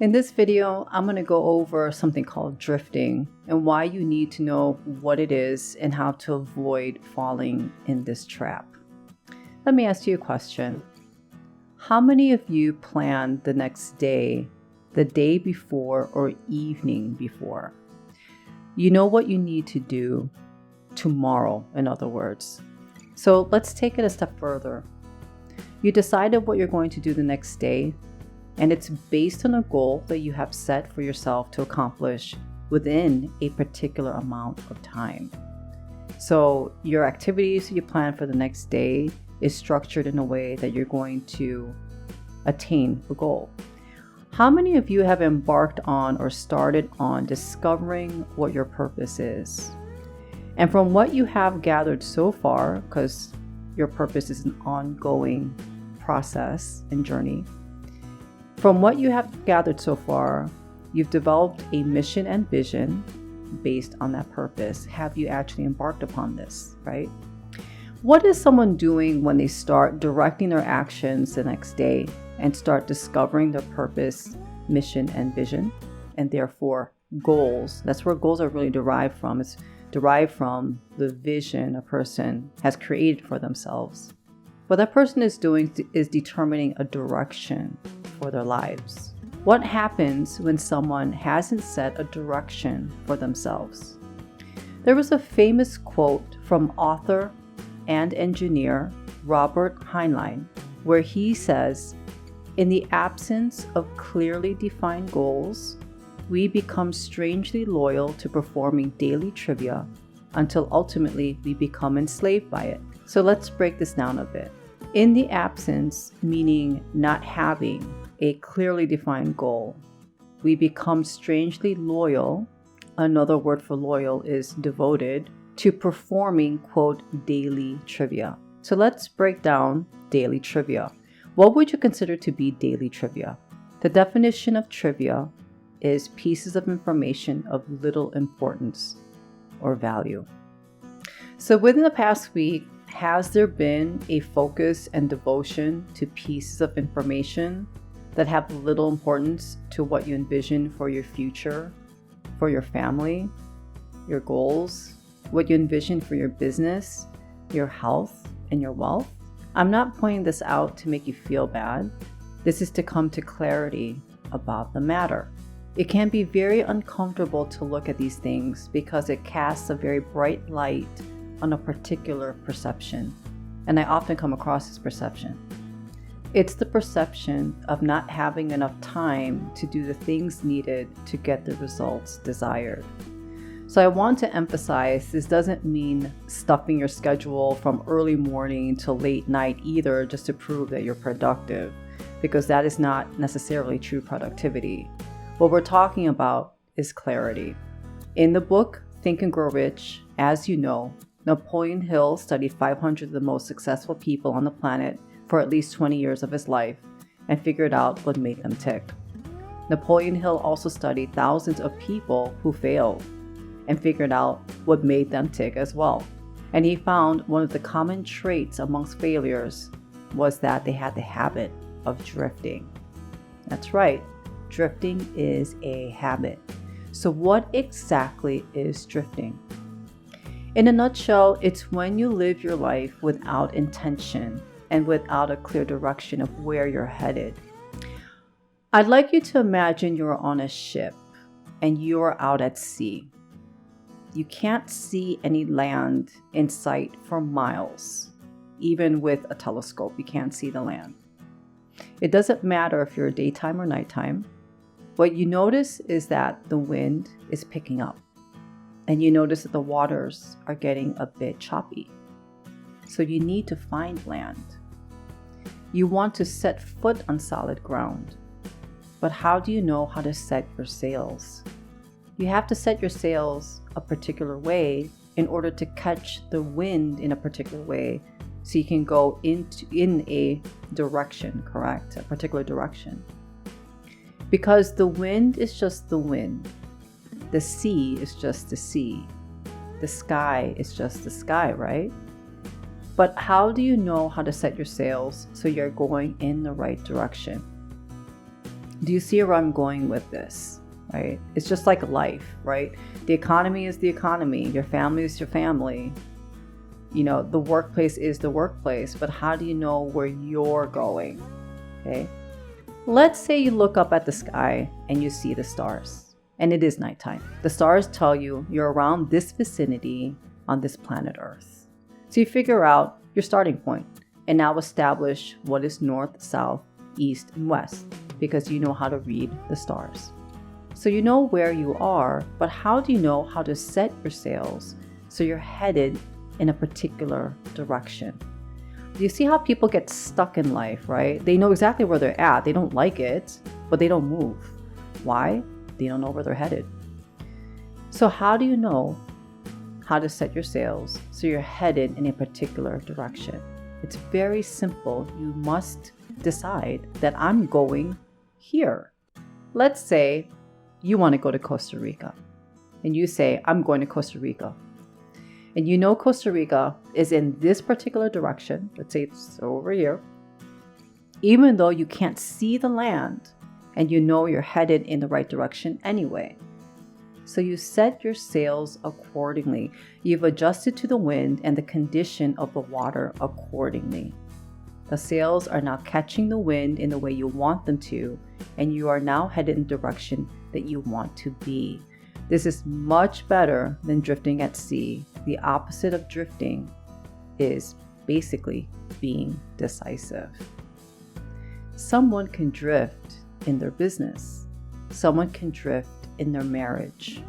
In this video, I'm going to go over something called drifting and why you need to know what it is and how to avoid falling in this trap. Let me ask you a question. How many of you plan the next day, the day before or evening before? You know what you need to do tomorrow, in other words. So let's take it a step further. You decided what you're going to do the next day, and it's based on a goal that you have set for yourself to accomplish within a particular amount of time. So your activities you plan for the next day is structured in a way that you're going to attain the goal. How many of you have embarked on or started on discovering what your purpose is? And from what you have gathered so far, because your purpose is an ongoing process and journey, from what you have gathered so far, you've developed a mission and vision based on that purpose. Have you actually embarked upon this, right? What is someone doing when they start directing their actions the next day and start discovering their purpose, mission, and vision, and therefore goals? That's where goals are really derived from. It's derived from the vision a person has created for themselves. What that person is doing is determining a direction for their lives. What happens when someone hasn't set a direction for themselves? There was a famous quote from author and engineer Robert Heinlein, where he says, "In the absence of clearly defined goals, we become strangely loyal to performing daily trivia until ultimately we become enslaved by it." So let's break this down a bit. In the absence, meaning not having a clearly defined goal, we become strangely loyal. Another word for loyal is devoted to performing, quote, daily trivia. So let's break down daily trivia. What would you consider to be daily trivia? The definition of trivia is pieces of information of little importance or value. So within the past week, has there been a focus and devotion to pieces of information that have little importance to what you envision for your future, for your family, your goals, what you envision for your business, your health, and your wealth? I'm not pointing this out to make you feel bad. This is to come to clarity about the matter. It can be very uncomfortable to look at these things because it casts a very bright light on a particular perception. And I often come across this perception. It's the perception of not having enough time to do the things needed to get the results desired. So I want to emphasize this doesn't mean stuffing your schedule from early morning to late night either just to prove that you're productive, because that is not necessarily true productivity. What we're talking about is clarity. In the book, Think and Grow Rich, as you know, Napoleon Hill studied 500 of the most successful people on the planet for at least 20 years of his life and figured out what made them tick. Napoleon Hill also studied thousands of people who failed and figured out what made them tick as well. And he found one of the common traits amongst failures was that they had the habit of drifting. That's right, drifting is a habit. So what exactly is drifting? In a nutshell, it's when you live your life without intention and without a clear direction of where you're headed. I'd like you to imagine you're on a ship and you're out at sea. You can't see any land in sight for miles. Even with a telescope, you can't see the land. It doesn't matter if you're daytime or nighttime. What you notice is that the wind is picking up. And you notice that the waters are getting a bit choppy. So you need to find land. You want to set foot on solid ground. But how do you know how to set your sails? You have to set your sails a particular way in order to catch the wind in a particular way so you can go in a direction, correct? A particular direction. Because the wind is just the wind. The sea is just the sea. The sky is just the sky, right? But how do you know how to set your sails so you're going in the right direction? Do you see where I'm going with this? Right? It's just like life, right? The economy is the economy. Your family is your family. The workplace is the workplace, but how do you know where you're going? Okay. Let's say you look up at the sky and you see the stars, and it is nighttime. The stars tell you you're around this vicinity on this planet Earth. So you figure out your starting point and now establish what is north, south, east, and west, because you know how to read the stars. So you know where you are, but how do you know how to set your sails so you're headed in a particular direction? Do you see how people get stuck in life, right? They know exactly where they're at. They don't like it, but they don't move. Why? They don't know where they're headed. So how do you know how to set your sails so you're headed in a particular direction? It's very simple. You must decide that I'm going here. Let's say you want to go to Costa Rica, and you say, I'm going to Costa Rica. And you know Costa Rica is in this particular direction. Let's say it's over here. Even though you can't see the land, and you know you're headed in the right direction anyway. So you set your sails accordingly. You've adjusted to the wind and the condition of the water accordingly. The sails are now catching the wind in the way you want them to, and you are now headed in the direction that you want to be. This is much better than drifting at sea. The opposite of drifting is basically being decisive. Someone can drift in their business. Someone can drift in their marriage.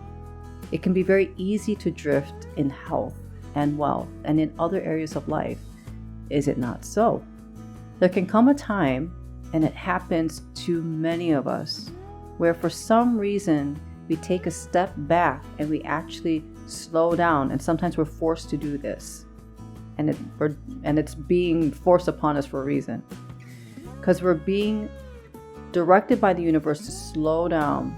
It can be very easy to drift in health and wealth and in other areas of life. Is it not so? There can come a time, and it happens to many of us, where for some reason we take a step back and we actually slow down, and sometimes we're forced to do this, and it's being forced upon us for a reason, because we're being directed by the universe to slow down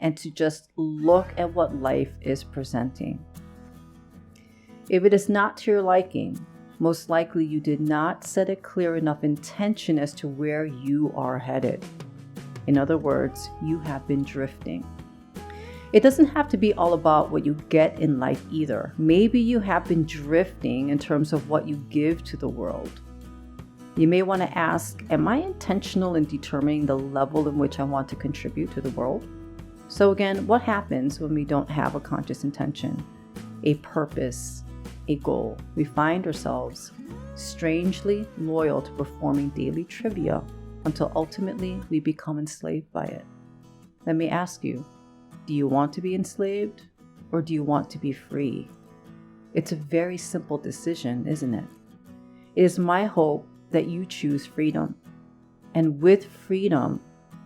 and to just look at what life is presenting. If it is not to your liking, most likely you did not set a clear enough intention as to where you are headed. In other words, you have been drifting. It doesn't have to be all about what you get in life either. Maybe you have been drifting in terms of what you give to the world. You may want to ask, am I intentional in determining the level in which I want to contribute to the world? So again, what happens when we don't have a conscious intention, a purpose, a goal? We find ourselves strangely loyal to performing daily trivia until ultimately we become enslaved by it. Let me ask you, do you want to be enslaved, or do you want to be free? It's a very simple decision, isn't it? It is my hope that you choose freedom. And with freedom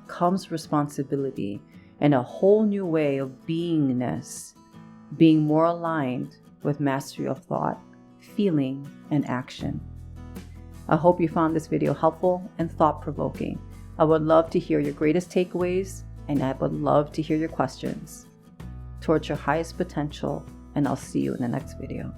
comes responsibility and a whole new way of beingness, being more aligned with mastery of thought, feeling, and action. I hope you found this video helpful and thought-provoking. I would love to hear your greatest takeaways, and I would love to hear your questions towards your highest potential, and I'll see you in the next video.